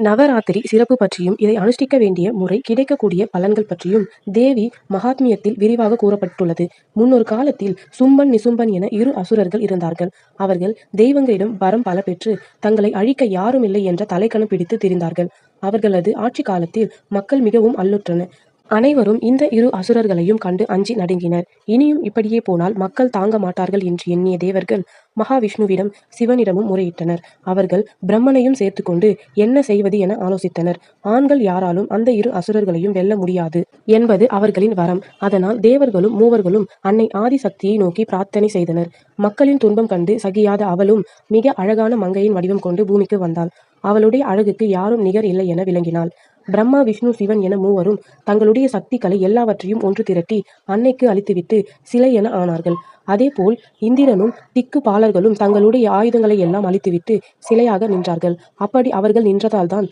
நவராத்திரி சிறப்பு பற்றியும் இதை அனுஷ்டிக்க வேண்டிய முறை கிடைக்கக்கூடிய பலன்கள் பற்றியும் தேவி மகாத்மியத்தில் விரிவாக கூறப்பட்டுள்ளது. முன்னொரு காலத்தில் சும்பன் நிசும்பன் என இரு அசுரர்கள் இருந்தார்கள். அவர்கள் தெய்வங்களிடம் வரம் பல பெற்று தங்களை அழிக்க யாருமில்லை என்ற தலைக்கணம் பிடித்து திரிந்தார்கள். அவர்களது ஆட்சி காலத்தில் மக்கள் மிகவும் அல்லுற்றனர். அனைவரும் இந்த இரு அசுரர்களையும் கண்டு அஞ்சி நடுங்கினர். இனியும் இப்படியே போனால் மக்கள் தாங்க மாட்டார்கள் என்று எண்ணிய தேவர்கள் மகாவிஷ்ணுவிடம் சிவனிடமும் முறையிட்டனர். அவர்கள் பிரம்மனையும் சேர்த்துக்கொண்டு என்ன செய்வது என ஆலோசித்தனர். ஆண்கள் யாராலும் அந்த இரு அசுரர்களையும் வெல்ல முடியாது என்பது அவர்களின் வரம். அதனால் தேவர்களும் மூவர்களும் அன்னை ஆதிசக்தியை நோக்கி பிரார்த்தனை செய்தனர். மக்களின் துன்பம் கண்டு சகியாத அவளும் மிக அழகான மங்கையின் வடிவம் கொண்டு பூமிக்கு வந்தாள். அவளுடைய அழகுக்கு யாரும் நிகர் இல்லை என விளங்கினாள். பிரம்மா விஷ்ணு சிவன் என மூவரும் தங்களுடைய சக்திகளை எல்லாவற்றையும் ஒன்று திரட்டி அன்னைக்கு அளித்துவிட்டு சிலை என ஆனார்கள். அதேபோல் இந்திரனும் திக்கு பாலர்களும் தங்களுடைய ஆயுதங்களை எல்லாம் அளித்துவிட்டு சிலையாக நின்றார்கள். அப்படி அவர்கள் நின்றதால்தான்